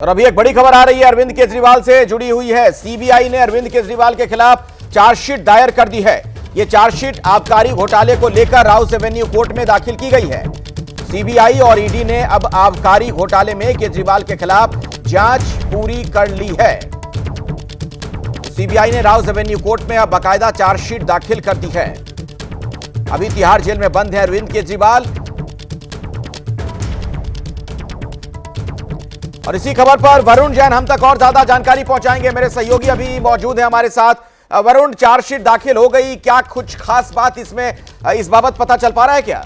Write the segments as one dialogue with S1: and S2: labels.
S1: और अभी एक बड़ी खबर आ रही है अरविंद केजरीवाल से जुड़ी हुई है। सीबीआई ने अरविंद केजरीवाल के खिलाफ चार्जशीट दायर कर दी है। यह चार्जशीट आबकारी घोटाले को लेकर राउस एवेन्यू कोर्ट में दाखिल की गई है। सीबीआई और ईडी ने अब आबकारी घोटाले में केजरीवाल के खिलाफ जांच पूरी कर ली है। सीबीआई ने राउस एवेन्यू कोर्ट में अब बाकायदा चार्जशीट दाखिल कर दी है। अभी तिहाड़ जेल में बंद है अरविंद केजरीवाल। और इसी खबर पर वरुण जैन हम तक और ज्यादा जानकारी पहुंचाएंगे। मेरे सहयोगी अभी मौजूद हैं हमारे साथ। वरुण, चार्जशीट दाखिल हो गई, क्या कुछ खास बात इसमें इस बाबत पता चल पा रहा है क्या?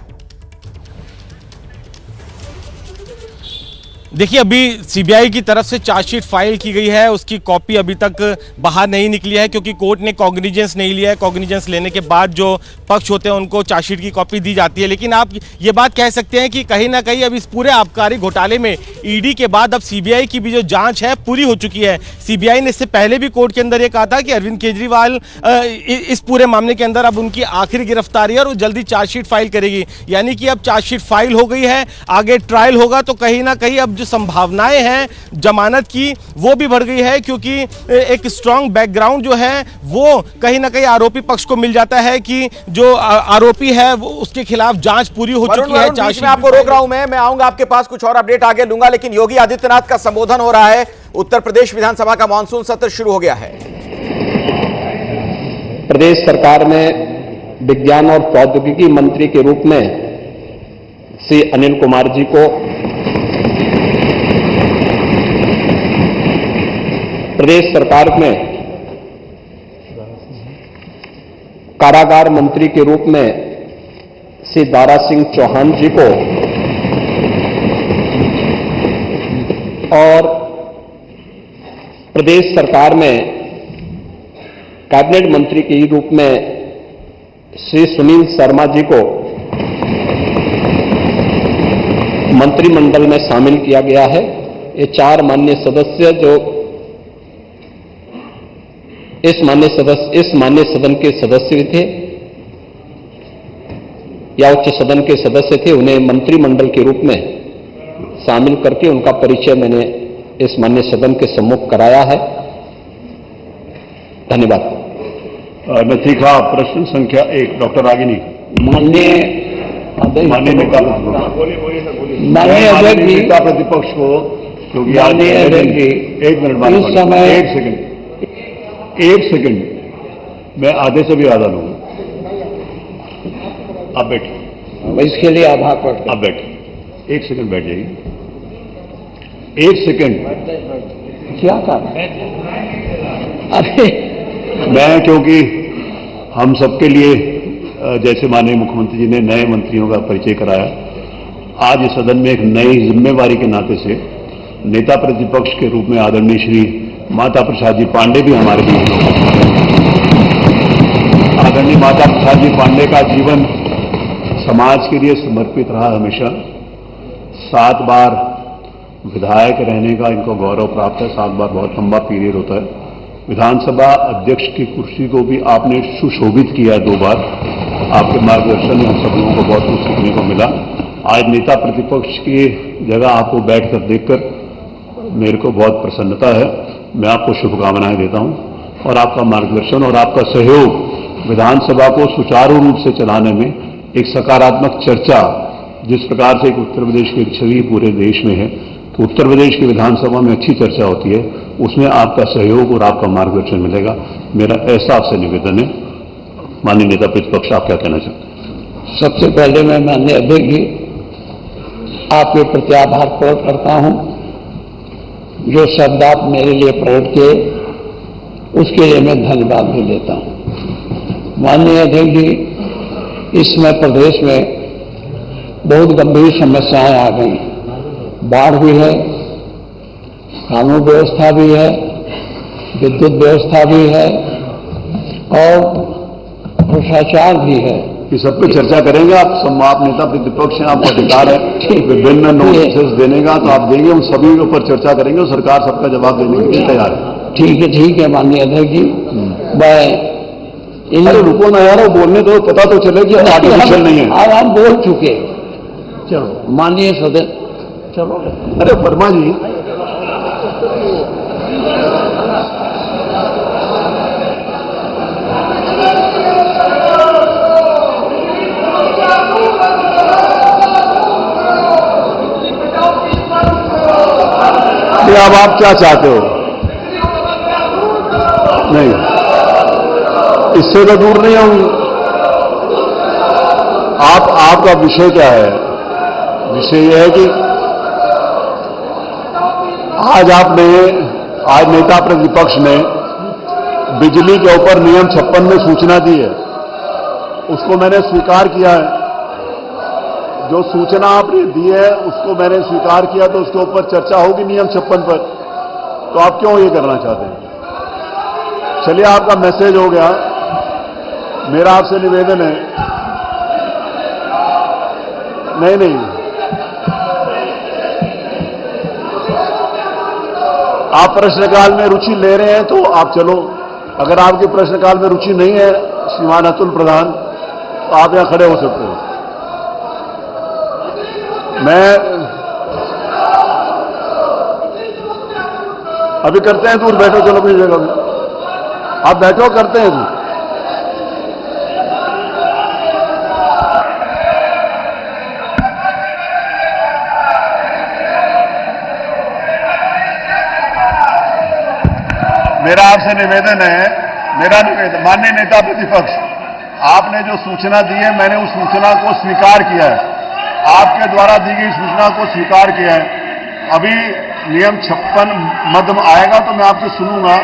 S2: देखिए, अभी सीबीआई की तरफ से चार्जशीट फाइल की गई है, उसकी कॉपी अभी तक बाहर नहीं निकली है क्योंकि कोर्ट ने कॉग्निजेंस नहीं लिया है। कॉग्निजेंस लेने के बाद जो पक्ष होते हैं उनको चार्जशीट की कॉपी दी जाती है। लेकिन आप ये बात कह सकते हैं कि कहीं ना कहीं अब इस पूरे आबकारी घोटाले में ईडी के बाद अब सीबीआई की भी जो जांच है पूरी हो चुकी है। सीबीआई ने इससे पहले भी कोर्ट के अंदर ये कहा था कि अरविंद केजरीवाल इस पूरे मामले के अंदर अब उनकी आखिरी गिरफ्तारी है और वो जल्दी चार्जशीट फाइल करेगी। यानी कि अब चार्जशीट फाइल हो गई है, आगे ट्रायल होगा तो कहीं ना कहीं अब जो संभावनाएं हैं जमानत की वो भी बढ़ गई है क्योंकि एक स्ट्रांग बैकग्राउंड जो है वो कहीं ना कहीं आरोपी पक्ष को मिल जाता है कि जो आरोपी है वो उसके खिलाफ जांच पूरी हो चुकी है।
S1: मैं आपको रोक रहा हूं, मैं आऊंगा आपके पास, कुछ और अपडेट आगे लूंगा। लेकिन योगी आदित्यनाथ का संबोधन हो रहा है। उत्तर प्रदेश विधानसभा का मानसून सत्र शुरू हो गया है।
S3: प्रदेश सरकार में विज्ञान और प्रौद्योगिकी मंत्री के रूप में श्री अनिल कुमार जी को, प्रदेश सरकार में कारागार मंत्री के रूप में श्री दारा सिंह चौहान जी को और प्रदेश सरकार में कैबिनेट मंत्री के रूप में श्री सुनील शर्मा जी को मंत्रिमंडल में शामिल किया गया है। ये चार माननीय सदस्य जो इस माननीय सदन के सदस्य थे या उच्च सदन के सदस्य थे, उन्हें मंत्रिमंडल के रूप में शामिल करके उनका परिचय मैंने इस माननीय सदन के सम्मुख कराया है। धन्यवाद।
S4: नतीखा प्रश्न संख्या 1 डॉक्टर रागिनी।
S3: माननीय
S4: नेता प्रतिपक्ष को, क्योंकि एक मिनट, एक सेकंड मैं आधे से भी आधा लूंगा। आप बैठिए,
S3: इसके लिए आभार प्रकट।
S4: आप बैठिए, एक सेकंड बैठ जाइए। एक सेकंड
S3: क्या कर अरे
S4: मैं, क्योंकि हम सबके लिए जैसे माननीय मुख्यमंत्री जी ने नए मंत्रियों का परिचय कराया, आज इस सदन में एक नई जिम्मेवारी के नाते से नेता प्रतिपक्ष के रूप में आदरणीय श्री माता प्रसाद जी पांडे भी हमारे बीच हैं। आदरणीय माता प्रसाद जी पांडे का जीवन समाज के लिए समर्पित रहा हमेशा। 7 बार विधायक रहने का इनको गौरव प्राप्त है। 7 बार बहुत लंबा पीरियड होता है। विधानसभा अध्यक्ष की कुर्सी को भी आपने सुशोभित किया 2 बार। आपके मार्गदर्शन में हम सब लोगों को बहुत कुछ सीखने को मिला। आज नेता प्रतिपक्ष की जगह आपको बैठकर देखकर मेरे को बहुत प्रसन्नता है। मैं आपको शुभकामनाएं देता हूं और आपका मार्गदर्शन और आपका सहयोग विधानसभा को सुचारू रूप से चलाने में एक सकारात्मक चर्चा, जिस प्रकार से एक उत्तर प्रदेश की छवि पूरे देश में है, तो उत्तर प्रदेश की विधानसभा में अच्छी चर्चा होती है, उसमें आपका सहयोग और आपका मार्गदर्शन मिलेगा। मेरा ऐसा आपसे निवेदन है। माननीय नेता प्रतिपक्ष, आप क्या कहना चाहते हैं?
S3: सबसे पहले मैं माननीय अध्यक्ष जी आपके प्रति आभार प्रकट करता हूं। जो शब्द आप मेरे लिए प्रकट किए उसके लिए मैं धन्यवाद भी देता हूं। माननीय अध्यक्ष जी, इस समय प्रदेश में बहुत गंभीर समस्याएं आ गई। बाढ़ भी है, कानून व्यवस्था भी है, विद्युत व्यवस्था भी है और भ्रष्टाचार भी है।
S4: ये सब पे चर्चा करेंगे। आप नेता प्रतिपक्ष हैं, आपका अधिकार है विभिन्न नोटिस देने का, तो आप देंगे, हम सभी के ऊपर चर्चा करेंगे और सरकार सबका जवाब देने के लिए तैयार है।
S3: ठीक है माननीय अध्यक्ष जी। मैं
S4: रुको ना यार, बोलने तो पता तो चले कि आर्टिफिशियल नहीं है।
S3: अब हम बोल चुके। चलो माननीय सदस्य, चलो।
S4: अरे वर्मा जी, अब आप क्या चाहते हो? नहीं, इससे तो दूर नहीं होंगे। आपका विषय क्या है? विषय यह है कि आज नेता प्रतिपक्ष ने बिजली के ऊपर नियम 56 में सूचना दी है, उसको मैंने स्वीकार किया है। जो सूचना आपने दी है उसको मैंने स्वीकार किया, तो उसके ऊपर चर्चा होगी नियम 56 पर। तो आप क्यों ये करना चाहते हैं? चलिए, आपका मैसेज हो गया। मेरा आपसे निवेदन है, नहीं, आप प्रश्नकाल में रुचि ले रहे हैं तो आप चलो। अगर आपके प्रश्नकाल में रुचि नहीं है श्रीमान अतुल प्रधान, तो आप यहां खड़े हो सकते हो। मैं अभी करते हैं, दूर बैठो, चलो अपनी जगह में आप बैठो, करते हैं दूर। मेरा आपसे निवेदन है, माननीय नेता प्रतिपक्ष, आपने जो सूचना दी है मैंने उस सूचना को स्वीकार किया है। आपके द्वारा दी गई सूचना को स्वीकार किया है। अभी नियम 56 मद आएगा तो मैं आपसे सुनूंगा।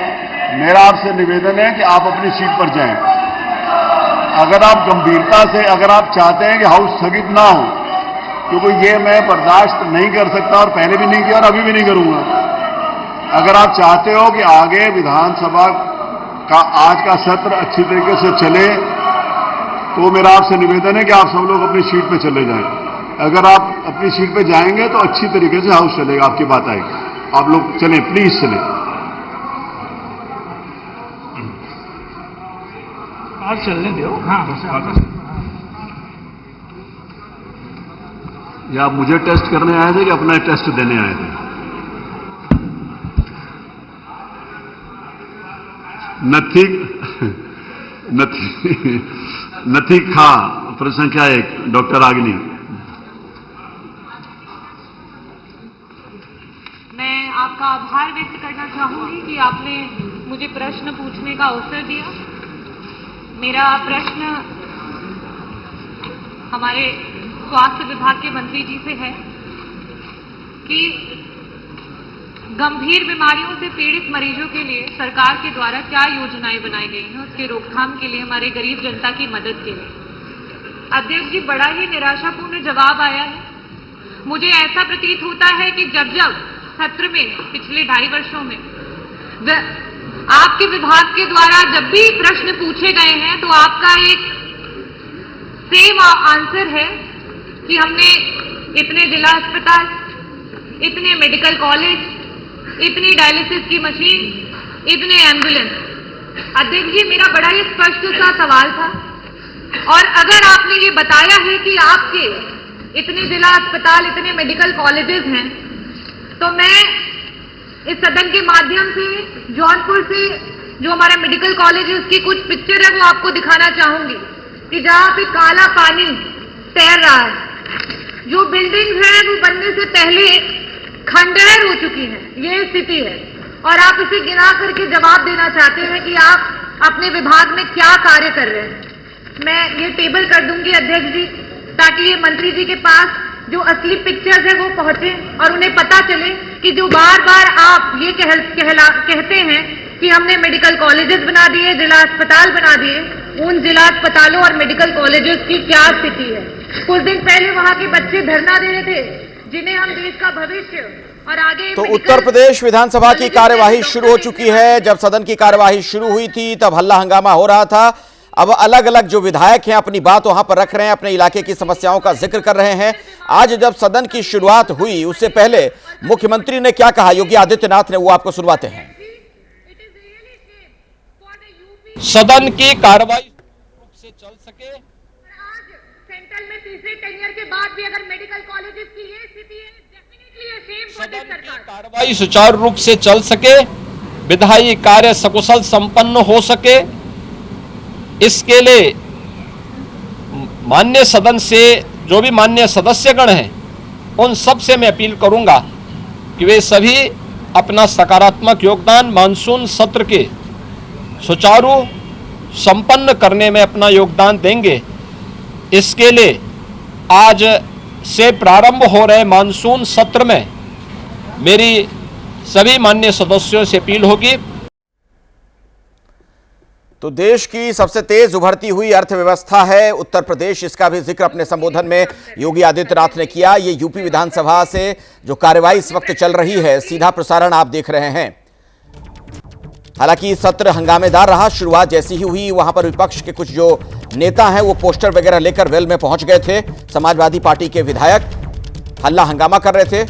S4: मेरा आपसे निवेदन है कि आप अपनी सीट पर जाएं। अगर आप गंभीरता से, अगर आप चाहते हैं कि हाउस स्थगित ना हो, क्योंकि ये मैं बर्दाश्त नहीं कर सकता और पहले भी नहीं किया और अभी भी नहीं करूंगा। अगर आप चाहते हो कि आगे विधानसभा का आज का सत्र अच्छी तरीके से चले, तो मेरा आपसे निवेदन है कि आप सब लोग अपनी सीट पे चले जाएं। अगर आप अपनी सीट पे जाएंगे तो अच्छी तरीके से हाउस चलेगा, आपकी बात आएगी। आप लोग चलें, प्लीज चलें।
S5: आज चलने दो। हाँ,
S4: या आप मुझे टेस्ट करने आए थे कि अपना टेस्ट देने आए थे? नथी खा, प्रश्न संख्या 1, डॉक्टर रागिनी।
S6: मैं आपका आभार व्यक्त करना चाहूंगी कि आपने मुझे प्रश्न पूछने का अवसर दिया। मेरा प्रश्न हमारे स्वास्थ्य विभाग के मंत्री जी से है कि गंभीर बीमारियों से पीड़ित मरीजों के लिए सरकार के द्वारा क्या योजनाएं बनाई गई हैं उसके रोकथाम के लिए, हमारे गरीब जनता की मदद के लिए। अध्यक्ष जी, बड़ा ही निराशापूर्ण जवाब आया है। मुझे ऐसा प्रतीत होता है कि जब सत्र में पिछले 2.5 वर्षों में आपके विभाग के द्वारा जब भी प्रश्न पूछे गए हैं तो आपका एक सेम आंसर है कि हमने इतने जिला अस्पताल, इतने मेडिकल कॉलेज, इतनी डायलिसिस की मशीन, इतने एम्बुलेंस। अध्यक्ष जी, मेरा बड़ा ही स्पष्ट सा सवाल था, और अगर आपने ये बताया है कि आपके इतने जिला अस्पताल, इतने मेडिकल कॉलेजेस हैं, तो मैं इस सदन के माध्यम से जौनपुर से जो हमारा मेडिकल कॉलेज है उसकी कुछ पिक्चर है वो आपको दिखाना चाहूंगी कि जहां पे काला पानी तैर रहा है। जो बिल्डिंग है वो बनने से पहले खंडहर हो चुकी है, ये स्थिति है। और आप इसे गिना करके जवाब देना चाहते हैं कि आप अपने विभाग में क्या कार्य कर रहे हैं। मैं ये टेबल कर दूंगी अध्यक्ष जी, ताकि ये मंत्री जी के पास जो असली पिक्चर्स है वो पहुंचे और उन्हें पता चले कि जो बार बार आप ये कहते हैं कि हमने मेडिकल कॉलेजेस बना दिए, जिला अस्पताल बना दिए, उन जिला अस्पतालों और मेडिकल कॉलेजेस की क्या स्थिति है। कुछ दिन पहले वहां के बच्चे धरना दे रहे थे, जिन्हें हम देश का भविष्य और आगे।
S1: तो उत्तर प्रदेश विधानसभा की कार्यवाही शुरू हो चुकी है। जब सदन की कार्यवाही शुरू हुई थी तब हल्ला हंगामा हो रहा था। अब अलग अलग जो विधायक हैं अपनी बात वहां पर रख रहे हैं, अपने इलाके की समस्याओं का जिक्र कर रहे हैं। आज जब सदन की शुरुआत हुई उससे पहले मुख्यमंत्री ने क्या कहा, योगी आदित्यनाथ ने, वो आपको सुनवाते हैं।
S2: सदन की कार्रवाई से चल सके।
S6: आज सेंट्रल में तीसरे टेन्योर के बाद भी अगर मेडिकल कॉलेजेस की ये स्थिति है,
S7: सदन की कार्रवाई सुचारू रूप से चल सके, विधायी कार्य सकुशल संपन्न हो सके, इसके लिए माननीय सदन से जो भी माननीय सदस्यगण हैं उन सब से मैं अपील करूंगा कि वे सभी अपना सकारात्मक योगदान मानसून सत्र के सुचारू संपन्न करने में अपना योगदान देंगे। इसके लिए आज से प्रारंभ हो रहे मानसून सत्र में मेरी सभी माननीय सदस्यों से अपील होगी।
S1: तो देश की सबसे तेज उभरती हुई अर्थव्यवस्था है उत्तर प्रदेश, इसका भी जिक्र अपने संबोधन में योगी आदित्यनाथ ने किया। ये यूपी विधानसभा से जो कार्रवाई इस वक्त चल रही है, सीधा प्रसारण आप देख रहे हैं। हालांकि सत्र हंगामेदार रहा। शुरुआत जैसी ही हुई, वहां पर विपक्ष के कुछ जो नेता हैं वो पोस्टर वगैरह लेकर वेल में पहुंच गए थे। समाजवादी पार्टी के विधायक हल्ला हंगामा कर रहे थे।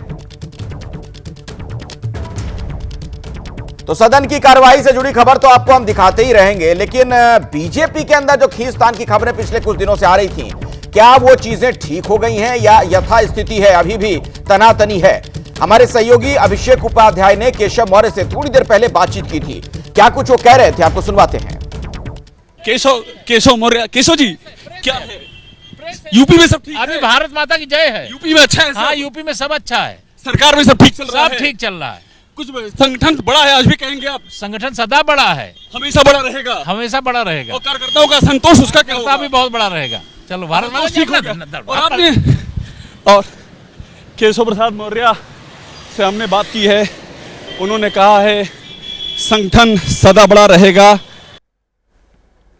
S1: तो सदन की कार्रवाई से जुड़ी खबर तो आपको हम दिखाते ही रहेंगे, लेकिन बीजेपी के अंदर जो खींचतान की खबरें पिछले कुछ दिनों से आ रही थी, क्या वो चीजें ठीक हो गई हैं या यथास्थिति है, अभी भी तनातनी है? हमारे सहयोगी अभिषेक उपाध्याय ने केशव मौर्य से थोड़ी देर पहले बातचीत की थी। क्या कुछ वो कह रहे थे, आपको सुनवाते हैं।
S8: केशव मौर्य, केशव जी क्या है? यूपी में सब ठीक है?
S9: अभी भारत माता की जय है।
S8: यूपी में अच्छा है?
S9: हाँ, यूपी में सब अच्छा है।
S8: सरकार में सब ठीक चल रहा है?
S9: सब ठीक चल रहा है।
S8: कुछ संगठन बड़ा है आज भी कहेंगे आप?
S9: संगठन सदा बड़ा है,
S8: हमेशा बड़ा रहेगा,
S9: हमेशा बड़ा रहेगा।
S8: और कार्यकर्ताओं का संतोष उसका क्या होगा?
S9: भी बहुत बड़ा रहेगा। चलो, भारत माता
S8: ठीक हो गया। और आपने और केशव प्रसाद मौर्य से हमने बात की है, उन्होंने कहा है संगठन सदा बड़ा रहेगा।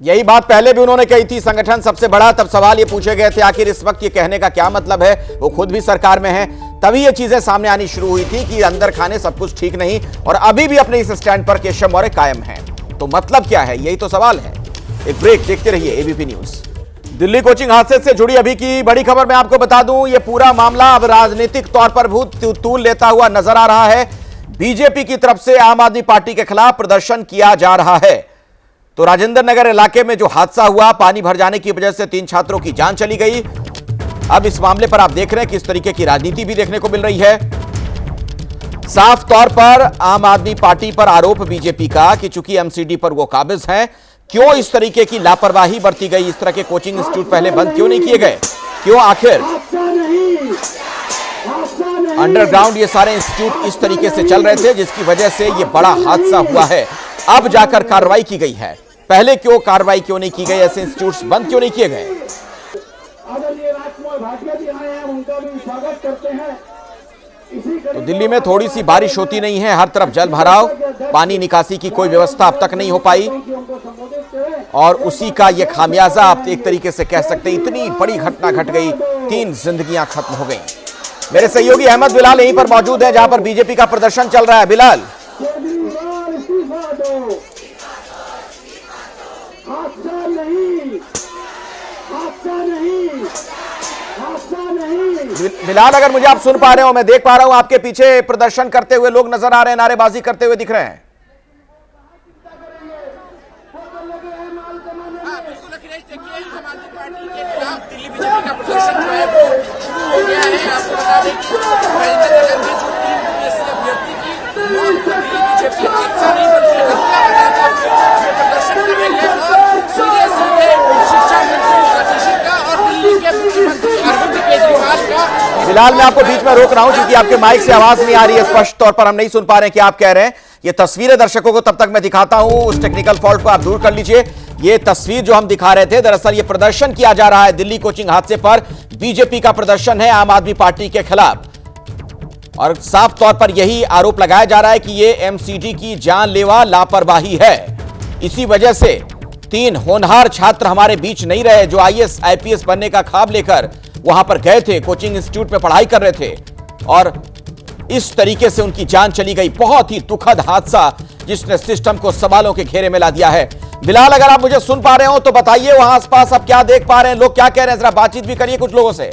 S1: यही बात पहले भी उन्होंने कही थी, संगठन सबसे बड़ा। तब सवाल ये पूछे गए थे आखिर इस वक्त ये कहने का क्या मतलब है, वो खुद भी सरकार में है। तभी ये चीजें सामने आनी शुरू हुई थी कि अंदर खाने सब कुछ ठीक नहीं, और अभी भी अपने इस स्टैंड पर केशव मौर्य कायम है। तो मतलब क्या है, यही तो सवाल है। एक ब्रेक, देखते रहिए एबीपी न्यूज। दिल्ली कोचिंग हादसे से जुड़ी अभी की बड़ी खबर मैं आपको बता दूं, ये पूरा मामला अब राजनीतिक तौर पर भूत तूल लेता हुआ नजर आ रहा है। बीजेपी की तरफ से आम आदमी पार्टी के खिलाफ प्रदर्शन किया जा रहा है। तो राजेंद्र नगर इलाके में जो हादसा हुआ, पानी भर जाने की वजह से 3 छात्रों की जान चली गई। अब इस मामले पर आप देख रहे हैं कि इस तरीके की राजनीति भी देखने को मिल रही है। साफ तौर पर आम आदमी पार्टी पर आरोप बीजेपी का कि चूंकि एमसीडी पर वो काबिज हैं, क्यों इस तरीके की लापरवाही बरती गई? इस तरह के कोचिंग इंस्टीट्यूट पहले बंद क्यों नहीं किए गए? क्यों आखिर अंडरग्राउंड ये सारे इंस्टीट्यूट इस तरीके से चल रहे थे, जिसकी वजह से ये बड़ा हादसा हुआ है। अब जाकर कार्रवाई की गई है, पहले क्यों कार्रवाई क्यों नहीं की गई? ऐसे इंस्टीट्यूट्स बंद क्यों नहीं किए गए? तो दिल्ली में थोड़ी सी बारिश होती नहीं है, हर तरफ जल भराव, पानी निकासी की कोई व्यवस्था अब तक नहीं हो पाई, और उसी का ये खामियाजा आप एक तरीके से कह सकते हैं। इतनी बड़ी घटना घट गई, 3 जिंदगियां खत्म हो गई। मेरे सहयोगी अहमद बिलाल यहीं पर मौजूद है जहां पर बीजेपी का प्रदर्शन चल रहा है। बिलाल, बिलाल, अगर मुझे आप सुन पा रहे हो, मैं देख पा रहा हूं आपके पीछे प्रदर्शन करते हुए लोग नजर आ रहे हैं, नारेबाजी करते हुए दिख रहे हैं।
S10: दिल्ली बीजेपी का प्रदर्शन जो है वो शुरू हो गया है। आपको बता दें कि राजेंद्र नगर में जो 3 पुलिस अभ्यर्थी की मौत हो गई, बीजेपी हिंसा नहीं बल्कि हत्या लगाकर प्रदर्शन कर रही है, और सीधे सीधे शिक्षा मंत्री आतिशी का और दिल्ली के मुख्यमंत्री अरविंद केजरीवाल का।
S1: फिलहाल मैं आपको बीच में रोक रहा हूं क्योंकि आपके माइक से आवाज नहीं आ रही है, स्पष्ट तौर पर हम नहीं सुन पा रहे हैं कि आप कह रहे हैं। ये तस्वीरें दर्शकों को तब तक मैं दिखाता हूं, उस टेक्निकल फॉल्ट को आप दूर कर लीजिए। ये तस्वीर जो हम दिखा रहे थे, दरअसल ये प्रदर्शन किया जा रहा है दिल्ली कोचिंग हादसे पर। बीजेपी का प्रदर्शन है आम आदमी पार्टी के खिलाफ, और साफ तौर पर यही आरोप लगाया जा रहा है कि ये एमसीडी की जानलेवा लापरवाही है। इसी वजह से 3 होनहार छात्र हमारे बीच नहीं रहे जो आईएएस आईपीएस बनने का ख्वाब लेकर वहां पर गए थे, कोचिंग इंस्टीट्यूट में पढ़ाई कर रहे थे, और इस तरीके से उनकी जान चली गई। बहुत ही दुखद हादसा जिसने सिस्टम को सवालों के घेरे में ला दिया है। बिलाल, अगर आप मुझे सुन पा रहे हो तो बताइए वहां आसपास आप क्या देख पा रहे हैं, लोग क्या कह रहे हैं, जरा बातचीत भी करिए कुछ लोगों से।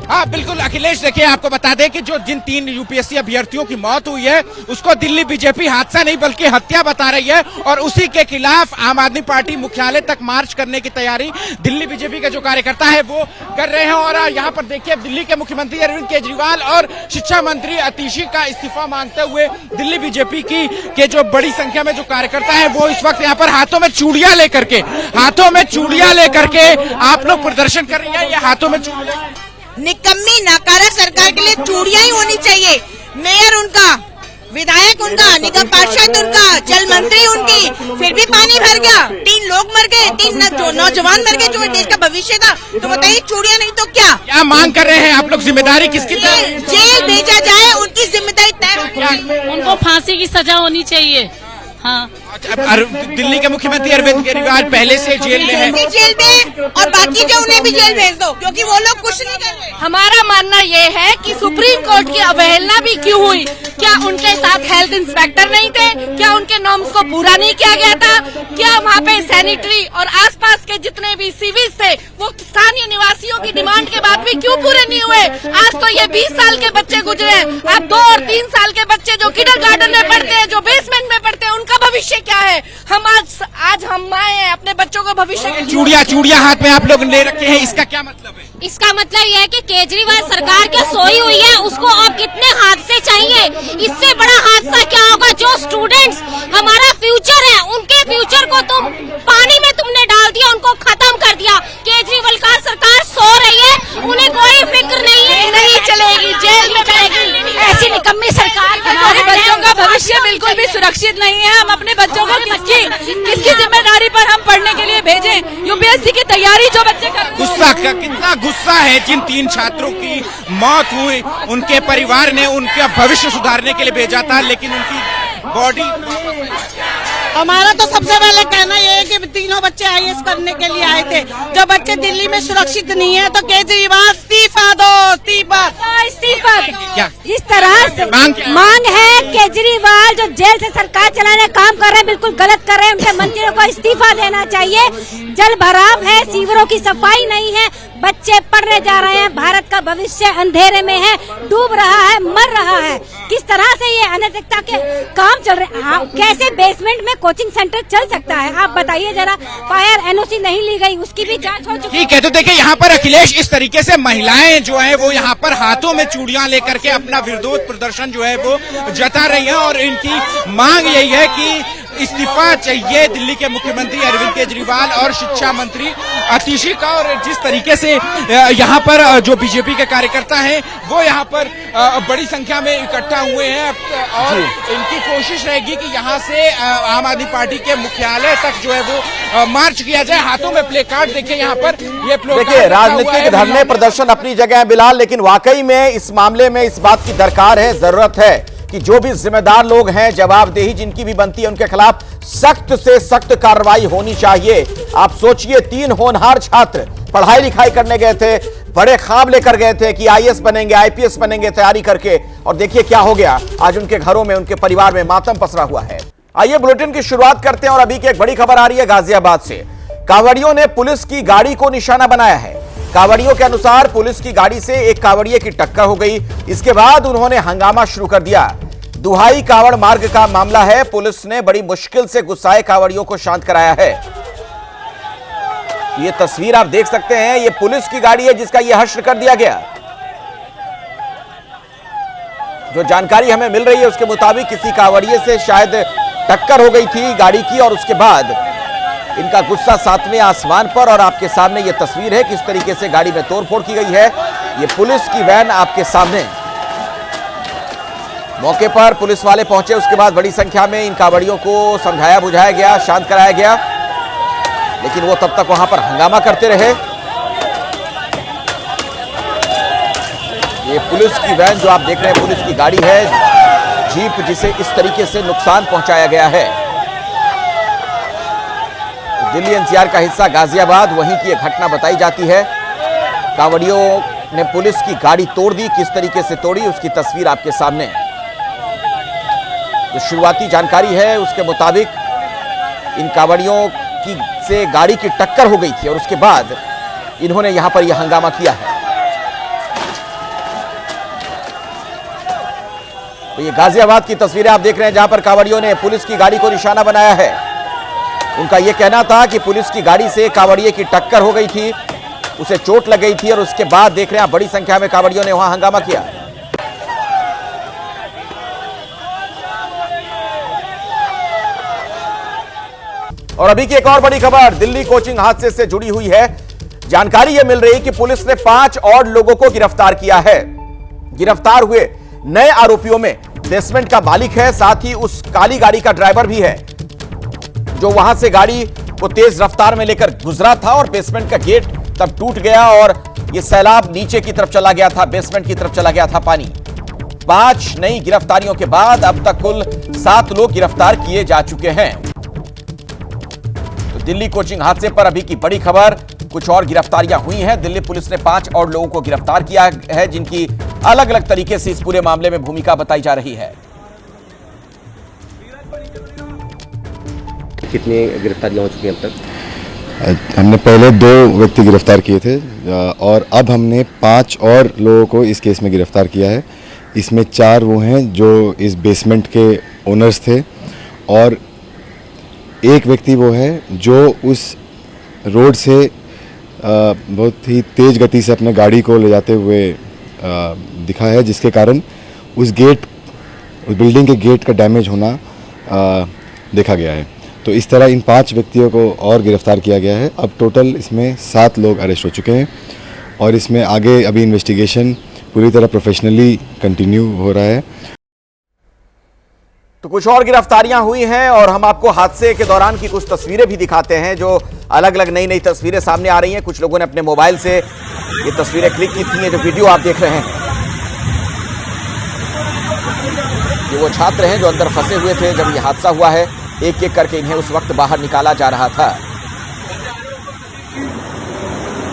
S10: हाँ बिल्कुल अखिलेश, देखिए आपको बता दें कि जो जिन 3 यूपीएससी अभ्यर्थियों की मौत हुई है उसको दिल्ली बीजेपी हादसा नहीं बल्कि हत्या बता रही है और उसी के खिलाफ आम आदमी पार्टी मुख्यालय तक मार्च करने की तैयारी दिल्ली बीजेपी के जो कार्यकर्ता है वो कर रहे हैं। और यहाँ पर देखिए दिल्ली के मुख्यमंत्री अरविंद केजरीवाल और शिक्षा मंत्री आतिशी का इस्तीफा मांगते हुए दिल्ली बीजेपी के जो बड़ी संख्या में जो कार्यकर्ता है वो इस वक्त यहाँ पर हाथों में चूड़ियां लेकर के आप लोग प्रदर्शन कर रही है। ये हाथों में चूड़ियां
S11: निकम्मी नाकारा सरकार के लिए चूड़ियां ही होनी चाहिए। मेयर उनका, विधायक उनका, निगम पार्षद उनका, जल मंत्री उनकी, फिर भी पानी भर गया, 3 लोग मर गए, 3 नौजवान मर गए जो देश का भविष्य था। तो बताइए चूड़ियां नहीं तो क्या
S10: मांग कर रहे हैं आप लोग? जिम्मेदारी किसकी?
S11: जेल भेजा जाए, उनकी जिम्मेदारी तय,
S12: उनको फांसी की सजा होनी चाहिए। हाँ,
S10: दिल्ली के मुख्यमंत्री अरविंद केजरीवाल पहले से जेल में है।
S11: जेल में और बाकी जो उन्हें भी जेल भेज दो क्योंकि वो लोग कुछ नहीं कर रहे।
S12: हमारा मानना ये है कि सुप्रीम कोर्ट की अवहेलना भी क्यों हुई? क्या उनके साथ हेल्थ इंस्पेक्टर नहीं थे? क्या उनके नॉर्म्स को पूरा नहीं किया गया था? क्या वहाँ पे सैनिटरी और आसपास के जितने भी सिविल थे वो स्थानीय निवासियों की डिमांड के बाद भी क्यों पूरे नहीं हुए? आज तो ये 20 साल के बच्चे गुजरे हैं, अब 2 और 3 साल के बच्चे जो किंडरगार्टन में पढ़ते हैं, जो बेसमेंट में पढ़ते हैं, उनका भविष्य क्या है? हम आज हम माए हैं, अपने बच्चों को भविष्य
S10: चूड़ियां हाथ में आप लोग ले रखे हैं, इसका क्या मतलब है?
S12: इसका मतलब यह है कि केजरीवाल सरकार क्या सोई हुई है? उसको और कितने हादसे चाहिए? इससे बड़ा हादसा क्या होगा? जो स्टूडेंट्स हमारा फ्यूचर है, उनके फ्यूचर को तुम पानी में तुमने डाल दिया, उनको खत्म कर दिया। केजरीवाल का सरकार सो रही है, उन्हें कोई फिक्र नहीं है। नहीं चलेगी, जेल में जाएगी। ऐसी निकम्मी सरकार,
S11: हमारे बच्चों का भविष्य बिल्कुल भी सुरक्षित नहीं है। हम अपने बच्चों को किसकी जिम्मेदारी पर हम पढ़ने के लिए भेजें? यूपीएससी की तैयारी जो बच्चे कर,
S10: कितना गुस्सा है जिन 3 छात्रों की मौत हुई, उनके परिवार ने उनका भविष्य सुधारने के लिए भेजा था लेकिन उनकी बॉडी।
S11: हमारा तो सबसे पहले कहना ये है कि तीनों बच्चे IAS करने के लिए आए थे। जो बच्चे दिल्ली में सुरक्षित नहीं है तो केजरीवाल इस्तीफा दो, इस्तीफा।
S10: क्या
S12: इस तरह से मांग है? केजरीवाल जो जेल से सरकार चलाने काम कर रहे हैं बिल्कुल गलत कर रहे हैं, उनके मंत्रियों को इस्तीफा देना चाहिए। जल भराव है, सीवरों की सफाई नहीं है, बच्चे पढ़ने जा रहे हैं, भारत का भविष्य अंधेरे में है, डूब रहा है, मर रहा है। किस तरह से ये अनैतिकता के काम चल रहे हैं? कैसे बेसमेंट में कोचिंग सेंटर चल सकता है? आप बताइए जरा। फायर NOC नहीं ली गई, उसकी भी जांच हो चुकी है।
S10: ठीक है, तो देखिए यहाँ पर अखिलेश इस तरीके से महिलाएं जो है वो यहाँ पर हाथों में चूड़ियां लेकर के अपना विरोध प्रदर्शन जो है वो जता रही है और इनकी मांग यही है कि इस्तीफा चाहिए दिल्ली के मुख्यमंत्री अरविंद केजरीवाल और शिक्षा मंत्री आतिशी का। और जिस तरीके से यहाँ पर जो बीजेपी के कार्यकर्ता हैं वो यहाँ पर बड़ी संख्या में इकट्ठा हुए हैं और इनकी कोशिश रहेगी कि यहाँ से आम आदमी पार्टी के मुख्यालय तक जो है वो मार्च किया जाए। हाथों में प्ले कार्ड देखिए यहाँ पर ये
S1: देखिए राजनीतिक धरने प्रदर्शन अपनी जगह है बिलाल, लेकिन वाकई में इस मामले में इस बात की दरकार है, जरूरत है कि जो भी जिम्मेदार लोग हैं, जवाबदेही जिनकी भी बनती है, उनके खिलाफ सख्त से सख्त कार्रवाई होनी चाहिए। आप सोचिए 3 होनहार छात्र पढ़ाई लिखाई करने गए थे, बड़े ख्वाब लेकर गए थे कि IAS बनेंगे, IPS बनेंगे तैयारी करके, और देखिए क्या हो गया। आज उनके घरों में, उनके परिवार में मातम पसरा हुआ है। आइए बुलेटिन की शुरुआत करते हैं और अभी की एक बड़ी खबर आ रही है गाजियाबाद से। कांवड़ियों ने पुलिस की गाड़ी को निशाना बनाया है। कांवड़ियों के अनुसार पुलिस की गाड़ी से एक कांवड़िए की टक्कर हो गई, इसके बाद उन्होंने हंगामा शुरू कर दिया। दुहाई कांवड़ मार्ग का मामला है, पुलिस ने बड़ी मुश्किल से गुस्साए कांवड़ियों को शांत कराया है। ये तस्वीर आप देख सकते हैं, ये पुलिस की गाड़ी है जिसका ये हश्र कर दिया गया। जो जानकारी हमें मिल रही है उसके मुताबिक किसी कांवड़िए से शायद टक्कर हो गई थी गाड़ी की और उसके बाद इनका गुस्सा 7वें आसमान पर। और आपके सामने ये तस्वीर है किस तरीके से गाड़ी में तोड़फोड़ की गई है। ये पुलिस की वैन आपके सामने, मौके पर पुलिस वाले पहुंचे, उसके बाद बड़ी संख्या में इन कांवड़ियों को समझाया बुझाया गया, शांत कराया गया, लेकिन वो तब तक वहां पर हंगामा करते रहे। ये पुलिस की वैन जो आप देख रहे हैं, पुलिस की गाड़ी है, जीप, जिसे इस तरीके से नुकसान पहुंचाया गया है। दिल्ली NCR का हिस्सा गाजियाबाद, वहीं की एक घटना बताई जाती है। कांवड़ियों ने पुलिस की गाड़ी तोड़ दी, किस तरीके से तोड़ी उसकी तस्वीर आपके सामने। जो शुरुआती जानकारी है उसके मुताबिक इन कांवड़ियों की से गाड़ी की टक्कर हो गई थी और उसके बाद इन्होंने यहां पर यह हंगामा किया है। तो ये गाजियाबाद की तस्वीरें आप देख रहे हैं, जहां पर कांवड़ियों ने पुलिस की गाड़ी को निशाना बनाया है। उनका यह कहना था कि पुलिस की गाड़ी से कांवड़िये की टक्कर हो गई थी, उसे चोट लग गई थी, और उसके बाद देख रहे हैं आप बड़ी संख्या में कांवड़ियों ने वहां हंगामा किया। और अभी की एक और बड़ी खबर दिल्ली कोचिंग हादसे से जुड़ी हुई है। जानकारी यह मिल रही है कि पुलिस ने 5 और लोगों को गिरफ्तार किया है। गिरफ्तार हुए नए आरोपियों में बेसमेंट का मालिक है, साथ ही उस काली गाड़ी का ड्राइवर भी है, जो वहां से गाड़ी को तेज रफ्तार में लेकर गुजरा था और बेसमेंट का गेट तब टूट गया और यह सैलाब नीचे की तरफ चला गया था, बेसमेंट की तरफ चला गया था पानी। 5 नई गिरफ्तारियों के बाद अब तक कुल 7 लोग गिरफ्तार किए जा चुके हैं। तो दिल्ली कोचिंग हादसे पर अभी की बड़ी खबर, कुछ और गिरफ्तारियां हुई हैं। दिल्ली पुलिस ने 5 और लोगों को गिरफ्तार किया है, जिनकी अलग अलग तरीके से इस पूरे मामले में भूमिका बताई जा रही है।
S13: कितनी गिरफ्तारियां हो चुकी हैं अब तक?
S14: हमने पहले 2 व्यक्ति गिरफ्तार किए थे और अब हमने 5 और लोगों को इस केस में गिरफ्तार किया है। इसमें 4 वो हैं जो इस बेसमेंट के ओनर्स थे और एक व्यक्ति वो है जो उस रोड से बहुत ही तेज़ गति से अपने गाड़ी को ले जाते हुए दिखा है, जिसके कारण उस बिल्डिंग के गेट का डैमेज होना देखा गया है। तो इस तरह इन 5 व्यक्तियों को और गिरफ्तार किया गया है। अब टोटल इसमें 7 लोग अरेस्ट हो चुके हैं और इसमें आगे अभी इन्वेस्टिगेशन पूरी तरह प्रोफेशनली कंटिन्यू हो रहा है।
S1: तो कुछ और गिरफ्तारियां हुई हैं और हम आपको हादसे के दौरान की कुछ तस्वीरें भी दिखाते हैं, जो अलग अलग नई तस्वीरें सामने आ रही हैं। कुछ लोगों ने अपने मोबाइल से ये तस्वीरें क्लिक की थी, जो वीडियो आप देख रहे हैं। ये वो छात्र हैं जो अंदर फंसे हुए थे जब ये हादसा हुआ है। एक एक करके इन्हें उस वक्त बाहर निकाला जा रहा था।